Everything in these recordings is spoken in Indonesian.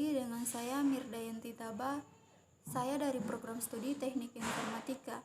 lagi dengan saya Mirdayanti Taba. Saya dari program studi Teknik Informatika.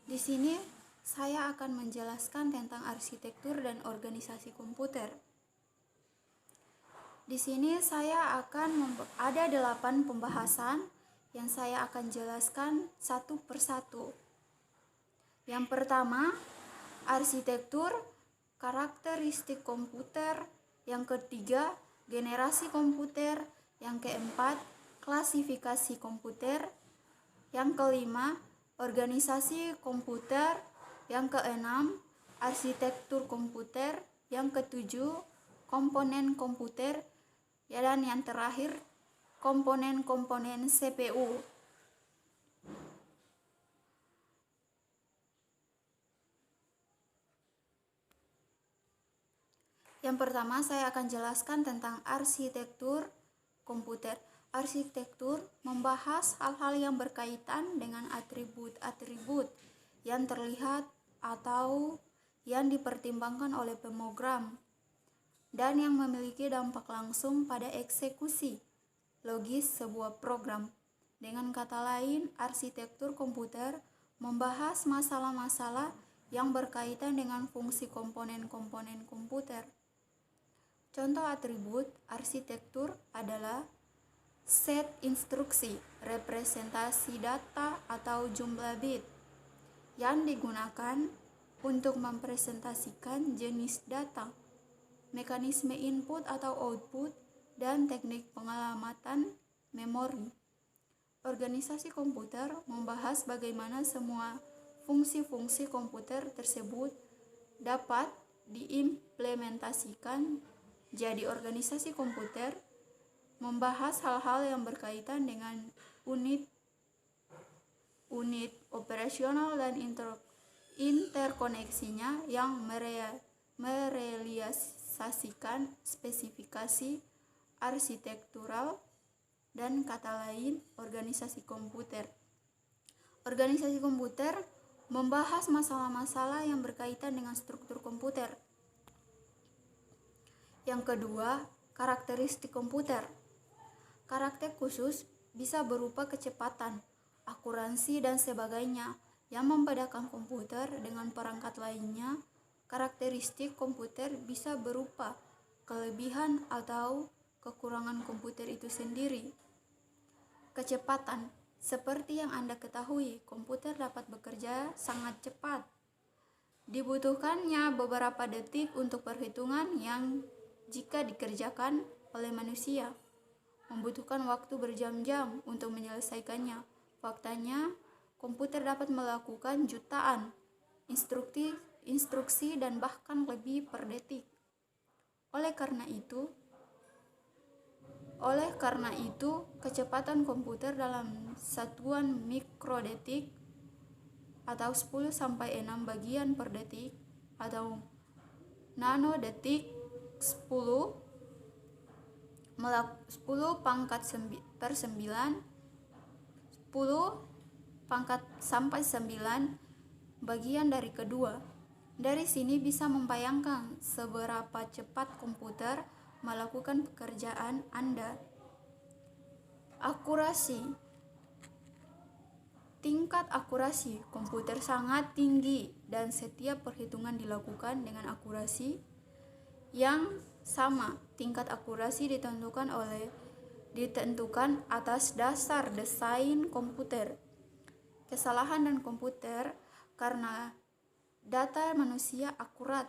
Di sini saya akan menjelaskan tentang arsitektur dan organisasi komputer. Di sini saya akan ada 8 pembahasan yang saya akan jelaskan satu persatu. Yang pertama, arsitektur, karakteristik komputer. Yang ketiga, generasi komputer. Yang keempat, klasifikasi komputer. Yang kelima, organisasi komputer. Yang keenam, arsitektur komputer. Yang ketujuh, komponen komputer. Dan yang terakhir, komponen-komponen CPU. Yang pertama, saya akan jelaskan tentang arsitektur komputer. Arsitektur membahas hal-hal yang berkaitan dengan atribut-atribut yang terlihat atau yang dipertimbangkan oleh pemrogram dan yang memiliki dampak langsung pada eksekusi logis sebuah program. Dengan kata lain, arsitektur komputer membahas masalah-masalah yang berkaitan dengan fungsi komponen-komponen komputer. Contoh atribut arsitektur adalah set instruksi, representasi data atau jumlah bit yang digunakan untuk mempresentasikan jenis data, mekanisme input atau output, dan teknik pengalamatan memori. Organisasi komputer membahas bagaimana semua fungsi-fungsi komputer tersebut dapat diimplementasikan. Jadi organisasi komputer membahas hal-hal yang berkaitan dengan unit operasional dan interkoneksinya yang merealisasikan spesifikasi arsitektural dan kata lain organisasi komputer. Organisasi komputer membahas masalah-masalah yang berkaitan dengan struktur komputer. Yang kedua, karakteristik komputer. Karakter khusus bisa berupa kecepatan, akurasi, dan sebagainya yang membedakan komputer dengan perangkat lainnya. Karakteristik komputer bisa berupa kelebihan atau kekurangan komputer itu sendiri. Kecepatan, seperti yang Anda ketahui, komputer dapat bekerja sangat cepat. Dibutuhkannya beberapa detik untuk perhitungan yang jika dikerjakan oleh manusia membutuhkan waktu berjam-jam untuk menyelesaikannya. Faktanya, komputer dapat melakukan jutaan instruksi dan bahkan lebih per detik. Oleh karena itu, kecepatan komputer dalam satuan mikrodetik atau 10 sampai 6 bagian per detik atau nanodetik 10 pangkat per 9 10 pangkat sampai 9 bagian dari kedua. Dari sini bisa membayangkan seberapa cepat komputer melakukan pekerjaan Anda. Akurasi. Tingkat akurasi komputer sangat tinggi dan setiap perhitungan dilakukan dengan akurasi yang sama. Tingkat akurasi ditentukan atas dasar desain komputer. Kesalahan dan komputer karena data manusia akurat.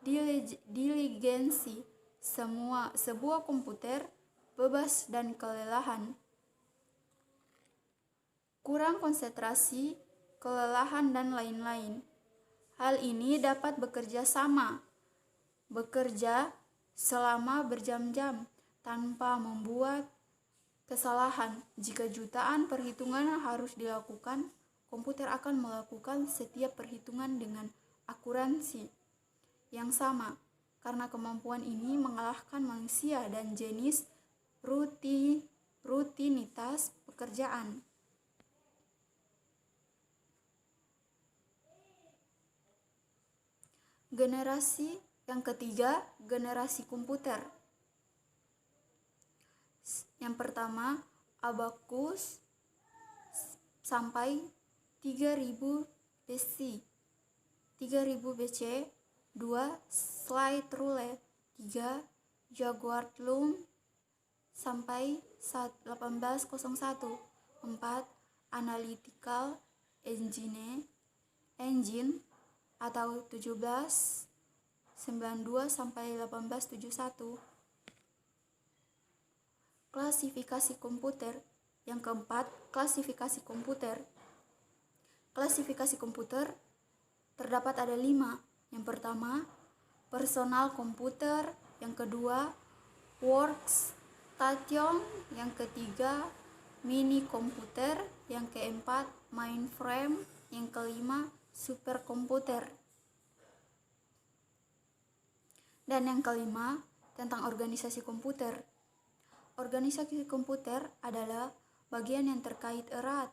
Diligensi sebuah komputer bebas dan kelelahan. Kurang konsentrasi, kelelahan, dan lain-lain. Hal ini dapat bekerja selama berjam-jam tanpa membuat kesalahan. Jika jutaan perhitungan harus dilakukan, komputer akan melakukan setiap perhitungan dengan akurasi yang sama karena kemampuan ini mengalahkan manusia dan jenis rutinitas pekerjaan. Generasi yang ketiga, generasi komputer. Yang pertama, abacus sampai 3000 BC. 3000 BC. 2. Slide rule. 3. Jaguar loom sampai 1801. 4. Analytical engine atau 1792 sampai 1871. Klasifikasi komputer. Yang keempat, klasifikasi komputer. Klasifikasi komputer terdapat ada 5. Yang pertama, personal komputer. Yang kedua, workstation. Yang ketiga, mini komputer. Yang keempat, mainframe. Yang kelima, superkomputer. Dan yang kelima, tentang organisasi komputer. Organisasi komputer adalah bagian yang terkait erat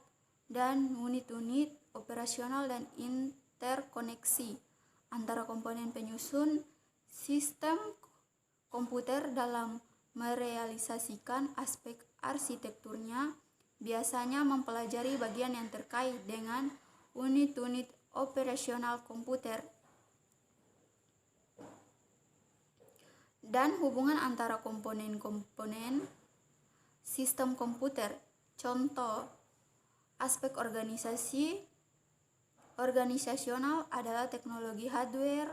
dan unit-unit operasional dan interkoneksi antara komponen penyusun sistem komputer dalam merealisasikan aspek arsitekturnya. Biasanya mempelajari bagian yang terkait dengan unit-unit operasional komputer dan hubungan antara komponen-komponen sistem komputer. Contoh, aspek organisasional adalah teknologi hardware,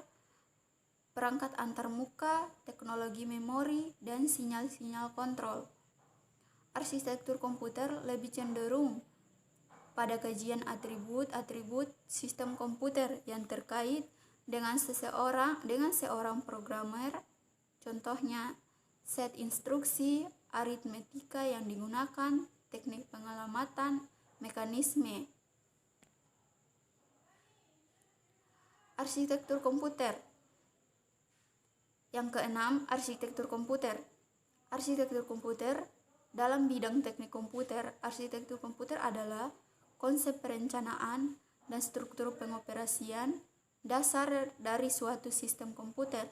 perangkat antarmuka, teknologi memori, dan sinyal-sinyal kontrol. Arsitektur komputer lebih cenderung pada kajian atribut-atribut sistem komputer yang terkait dengan seorang programmer. Contohnya, set instruksi, aritmetika yang digunakan, teknik pengamatan, mekanisme. Arsitektur komputer. Yang keenam, arsitektur komputer. Arsitektur komputer dalam bidang teknik komputer. Arsitektur komputer adalah konsep perencanaan dan struktur pengoperasian dasar dari suatu sistem komputer.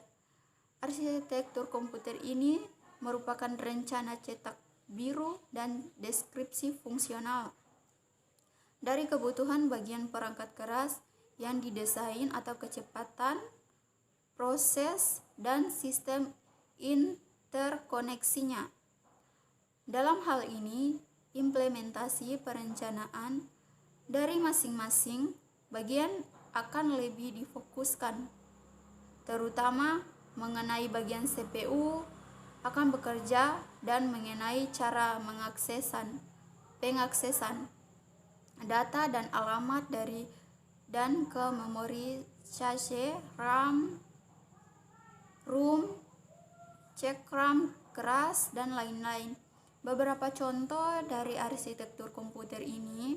Arsitektur komputer ini merupakan rencana cetak biru dan deskripsi fungsional dari kebutuhan bagian perangkat keras yang didesain atau kecepatan proses dan sistem interkoneksinya. Dalam hal ini, implementasi perencanaan dari masing-masing bagian akan lebih difokuskan, terutama mengenai bagian CPU akan bekerja dan mengenai cara pengaksesan data dan alamat dari dan ke memori cache, RAM, ROM, cek RAM keras, dan lain-lain. Beberapa contoh dari arsitektur komputer ini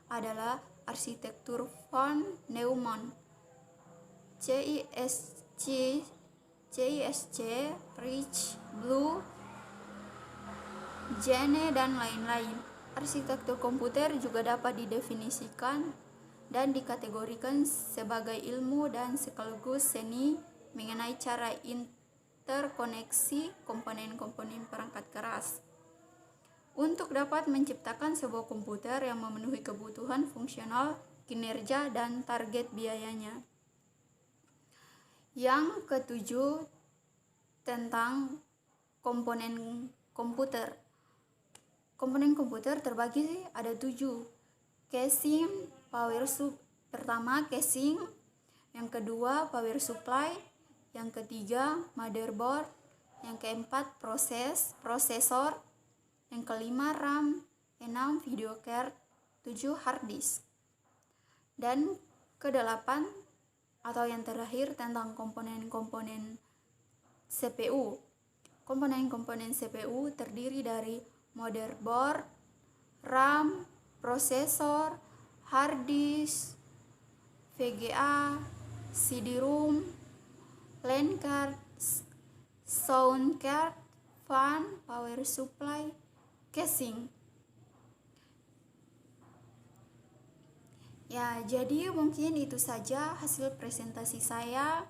adalah arsitektur von Neumann, CISC, Rich, Blue, Jene, dan lain-lain. Arsitektur komputer juga dapat didefinisikan dan dikategorikan sebagai ilmu dan sekaligus seni mengenai cara interkoneksi komponen-komponen perangkat keras untuk dapat menciptakan sebuah komputer yang memenuhi kebutuhan fungsional, kinerja, dan target biayanya. Yang ketujuh, tentang komponen komputer. Komponen komputer terbagi ada 7. Casing, pertama casing, yang kedua power supply, yang ketiga motherboard, yang keempat prosesor, yang kelima RAM, 6 video card, 7 hard disk. Dan kedelapan atau yang terakhir tentang komponen-komponen CPU. Komponen-komponen CPU terdiri dari motherboard, RAM, prosesor, hard disk, VGA, CD-ROM, LAN card, sound card, fan, power supply, casing. Ya, jadi mungkin itu saja hasil presentasi saya.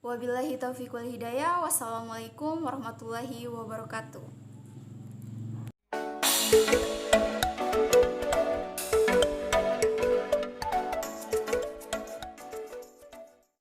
Wabillahi taufiq wal hidayah. Wassalamualaikum warahmatullahi wabarakatuh.